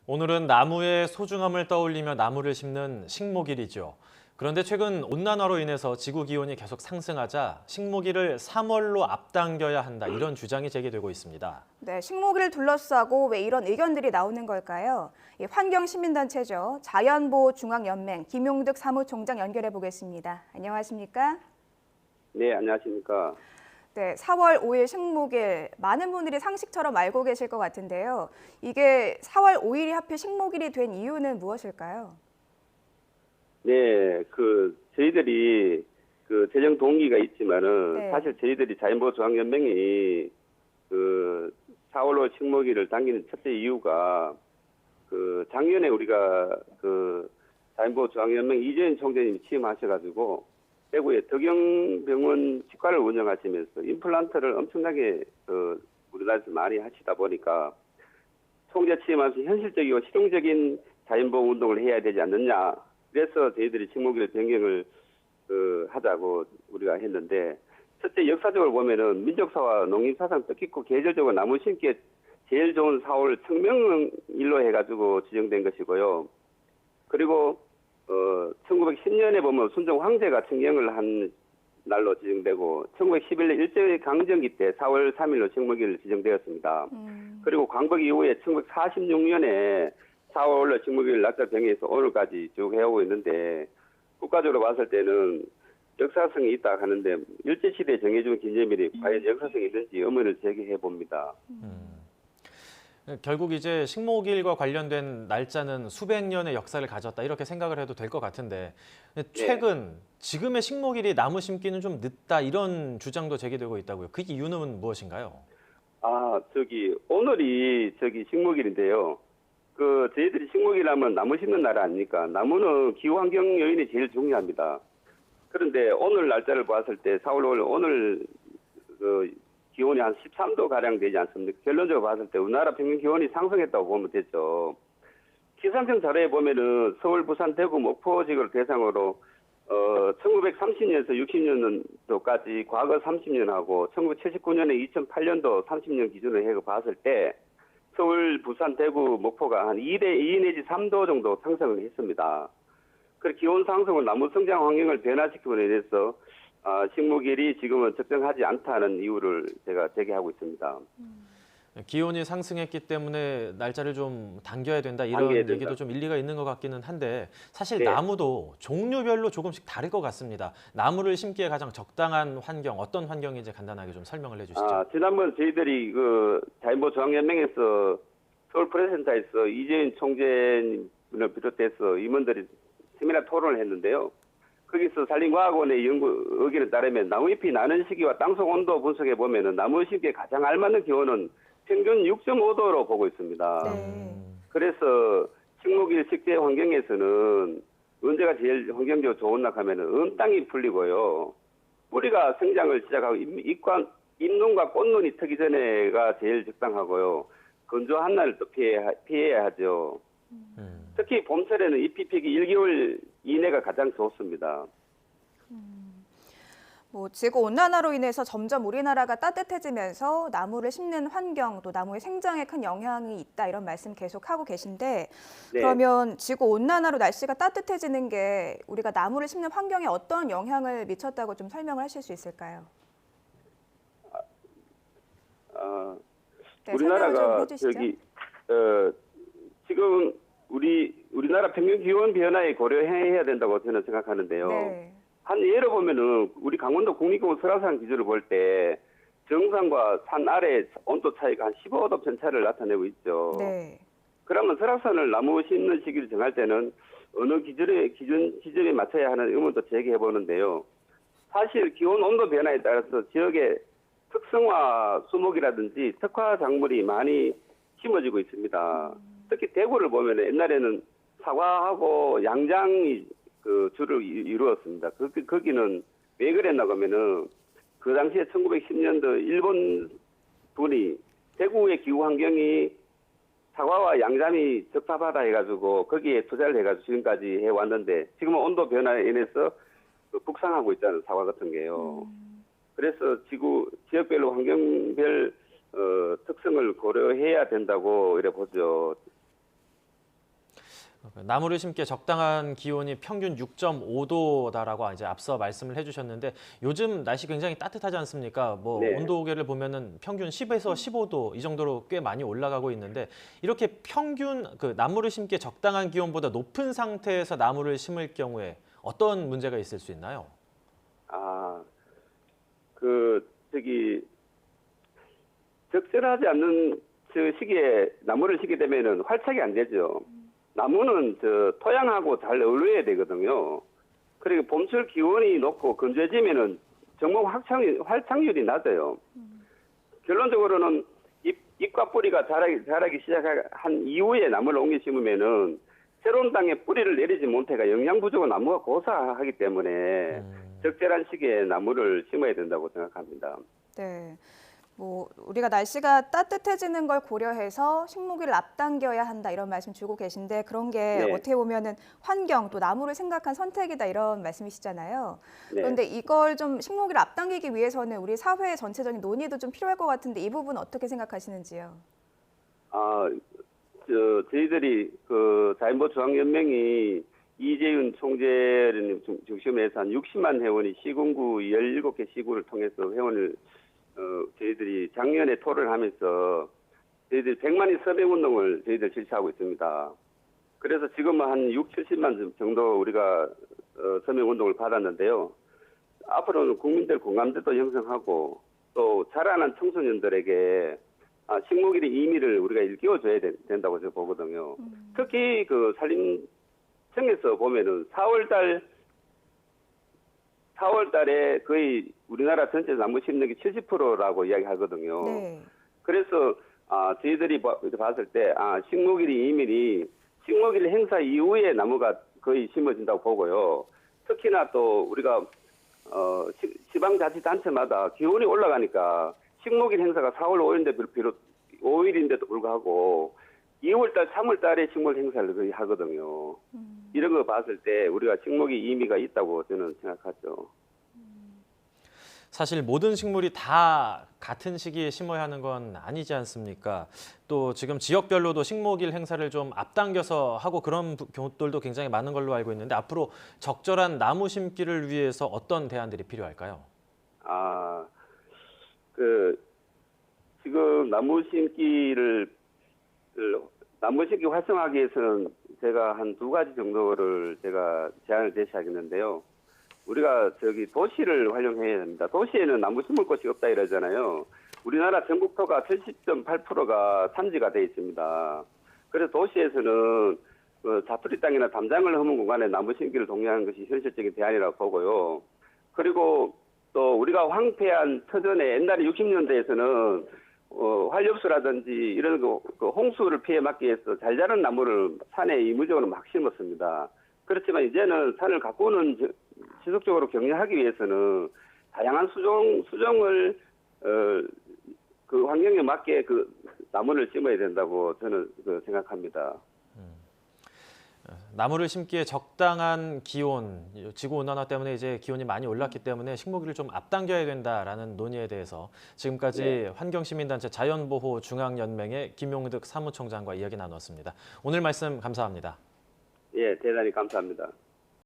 오늘은 나무의 소중함을 떠올리며 나무를 심는 식목일이죠. 그런데 최근 온난화로 인해서 지구 기온이 계속 상승하자 식목일을 3월로 앞당겨야 한다, 이런 주장이 제기되고 있습니다. 네, 식목일을 둘러싸고 왜 이런 의견들이 나오는 걸까요? 환경시민단체죠. 자연보호중앙연맹 김용득 사무총장 연결해 보겠습니다. 안녕하십니까? 네, 안녕하십니까. 네, 4월 5일 식목일 많은 분들이 상식처럼 알고 계실 것 같은데요. 이게 4월 5일이 하필 식목일이 된 이유는 무엇일까요? 네, 저희들이 재정 동기가 있지만은 네. 사실 저희들이 자연보호중앙연맹이 4월로 식목일을 당기는 첫째 이유가 작년에 우리가 자연보호중앙연맹 이재현 총재님이 취임하셔가지고 대구에 덕영병원 치과를 운영하시면서 임플란트를 엄청나게 우리나라에서 많이 하시다 보니까 총재 취임하면서 현실적이고 실용적인 자연보호 운동을 해야 되지 않느냐. 그래서 저희들이 식목일 변경을 하자고 우리가 했는데, 첫째 역사적으로 보면은 민족사와 농림사상 뜻깊고 계절적으로 나무 심기에 제일 좋은 4월 청명일로 해가지고 지정된 것이고요. 그리고 1910년에 보면 순종 황제가 청경을 한 날로 지정되고 1911년 일제강점기 때 4월 3일로 식목일로 지정되었습니다. 그리고 광복 이후에 1946년에 4월로 식목일 날짜 정해서 오늘까지 쭉 해오고 있는데, 국가적으로 봤을 때는 역사성이 있다 하는데 일제시대에 정해준 기념일이 과연 역사성이 있는지 의문을 제기해 봅니다. 결국 이제 식목일과 관련된 날짜는 수백 년의 역사를 가졌다, 이렇게 생각을 해도 될 것 같은데, 최근 지금의 식목일이 나무 심기는 좀 늦다, 이런 주장도 제기되고 있다고요. 그 이유는 무엇인가요? 오늘이 식목일인데요. 저희들이 식목일 하면 나무 심는 날 아닙니까? 나무는 기후환경 요인이 제일 중요합니다. 그런데 오늘 날짜를 봤을 때 4월 5일 오늘 기온이 한 13도 가량 되지 않습니까? 결론적으로 봤을 때 우리나라 평균 기온이 상승했다고 보면 되죠. 기상청 자료에 보면은 서울, 부산, 대구, 목포 지역을 대상으로 1930년에서 60년도까지 과거 30년하고 1979년에 2008년도 30년 기준으로 해서 봤을 때 서울, 부산, 대구, 목포가 한 2대 2 내지 3도 정도 상승을 했습니다. 그 기온 상승은 나무 성장 환경을 변화시키고 인해서 식목일이 지금은 적정하지 않다는 이유를 제가 제기하고 있습니다. 기온이 상승했기 때문에 날짜를 좀 당겨야 된다, 이런 당겨야 된다. 얘기도 좀 일리가 있는 것 같기는 한데, 사실 네. 나무도 종류별로 조금씩 다를 것 같습니다. 나무를 심기에 가장 적당한 환경, 어떤 환경인지 간단하게 좀 설명을 해주시죠. 지난번 저희들이 자연보호중앙연맹에서 서울 프레스센터에서 이재인 총재님을 비롯해서 임원들이 세미나 토론을 했는데요. 거기서 산림과학원의 연구 의견에 따르면 나무잎이 나는 시기와 땅속 온도 분석해 보면은 나무 심기에 가장 알맞는 기온은 평균 6.5도로 보고 있습니다. 네. 그래서 식목일 식재 환경에서는 언제가 제일 환경적으로 좋은가 하면은 은땅이 풀리고요. 뿌리가 성장을 시작하고 잎눈과 꽃눈이 트기 전에가 제일 적당하고요. 건조한 날을 또 피해야 하죠. 특히 봄철에는 잎이 피기 1개월 이내가 가장 좋습니다. 지구 온난화로 인해서 점점 우리나라가 따뜻해지면서 나무를 심는 환경, 또 나무의 생장에 큰 영향이 있다, 이런 말씀 계속하고 계신데, 네. 그러면 지구 온난화로 날씨가 따뜻해지는 게 우리가 나무를 심는 환경에 어떤 영향을 미쳤다고 좀 설명을 하실 수 있을까요? 네, 설명을 좀 우리나라가 해주시죠. 지금 우리나라 평균 기온 변화에 고려해야 된다고 저는 생각하는데요. 네. 한 예로 보면은 우리 강원도 국립공원 설악산 기준으로 볼 때 정상과 산 아래 온도 차이가 한 15도 편차를 나타내고 있죠. 네. 그러면 설악산을 나무 심는 시기를 정할 때는 어느 기준에 맞춰야 하는 의문도 제기해 보는데요. 사실 기온 온도 변화에 따라서 지역의 특성화 수목이라든지 특화 작물이 많이 심어지고 있습니다. 특히 대구를 보면 옛날에는 사과하고 양장이 주를 이루었습니다. 거기는 왜 그랬나 하면은 그 당시에 1910년도 일본 분이 대구의 기후 환경이 사과와 양잠이 적합하다 해가지고 거기에 투자를 해가지고 지금까지 해왔는데, 지금은 온도 변화에 인해서 북상하고 있잖아요, 사과 같은 게요. 그래서 지역별로 환경별 특성을 고려해야 된다고 이래 보죠. 나무를 심기에 적당한 기온이 평균 6.5도다라고 이제 앞서 말씀을 해주셨는데 요즘 날씨 굉장히 따뜻하지 않습니까? 뭐 네. 온도계를 보면은 평균 10에서 15도 이 정도로 꽤 많이 올라가고 있는데 이렇게 평균 그 나무를 심기에 적당한 기온보다 높은 상태에서 나무를 심을 경우에 어떤 문제가 있을 수 있나요? 적절하지 않는 저 시기에 나무를 심게 되면은 활착이 안 되죠. 나무는 토양하고 잘 어울려야 되거든요. 그리고 봄철 기온이 높고 건조해지면은 정목 활착률이 낮아요. 결론적으로는 잎과 뿌리가 자라기 시작한 이후에 나무를 옮겨 심으면은 새로운 땅에 뿌리를 내리지 못해가 영양 부족은 나무가 고사하기 때문에 적절한 시기에 나무를 심어야 된다고 생각합니다. 네. 뭐 우리가 날씨가 따뜻해지는 걸 고려해서 식목일을 앞당겨야 한다 이런 말씀 주고 계신데 그런 게 네. 어떻게 보면은 환경 또 나무를 생각한 선택이다 이런 말씀이시잖아요. 네. 그런데 이걸 좀 식목일을 앞당기기 위해서는 우리 사회 전체적인 논의도 좀 필요할 것 같은데 이 부분 어떻게 생각하시는지요? 저희들이 자연보호 중앙연맹이 이재윤 총재를 중심으로 해서 한 60만 회원이 시군구 17개 시구를 통해서 회원을 저희들이 작년에 토론을 하면서 저희들이 100만인 서명 운동을 저희들 실시하고 있습니다. 그래서 지금은 한 6, 70만 정도 우리가 서명 운동을 받았는데요. 앞으로는 국민들 공감대도 형성하고 또 자라난 청소년들에게 식목일의 의미를 우리가 일깨워줘야 된다고 저는 보거든요. 특히 산림청에서 보면은 4월 달에 거의 우리나라 전체 나무 심는 게 70%라고 이야기하거든요. 네. 그래서 저희들이 봤을 때 식목일의 의미는 식목일 행사 이후에 나무가 거의 심어진다고 보고요. 특히나 또 우리가 지방자치단체마다 기온이 올라가니까 식목일 행사가 4월 5일인데도 불구하고 2월달, 3월달에 식목일 행사를 거의 하거든요. 이런 거 봤을 때 우리가 식목일 의미가 있다고 저는 생각하죠. 사실 모든 식물이 다 같은 시기에 심어야 하는 건 아니지 않습니까? 또 지금 지역별로도 식목일 행사를 좀 앞당겨서 하고 그런 경우들도 굉장히 많은 걸로 알고 있는데 앞으로 적절한 나무 심기를 위해서 어떤 대안들이 필요할까요? 지금 나무 심기 활성화하기 위해서는 제가 한 2가지 정도를 제가 제안을 제시하겠는데요. 우리가 도시를 활용해야 됩니다. 도시에는 나무 심을 곳이 없다 이러잖아요. 우리나라 전국토가 70.8%가 산지가 되어 있습니다. 그래서 도시에서는 자투리 땅이나 담장을 허문 공간에 나무 심기를 독려하는 것이 현실적인 대안이라고 보고요. 그리고 또 우리가 황폐한 터전에 옛날에 60년대에서는 활엽수라든지 이런 홍수를 피해 막기 위해서 잘 자란 나무를 산에 의무적으로 막 심었습니다. 그렇지만 이제는 산을 가꾸는 지속적으로 격려하기 위해서는 다양한 수종을 그 환경에 맞게 나무를 심어야 된다고 저는 생각합니다. 나무를 심기에 적당한 기온, 지구온난화 때문에 이제 기온이 많이 올랐기 때문에 식목일을 좀 앞당겨야 된다라는 논의에 대해서 지금까지 환경시민단체 자연보호 중앙연맹의 김용득 사무총장과 이야기 나눴습니다. 오늘 말씀 감사합니다. 예, 대단히 감사합니다.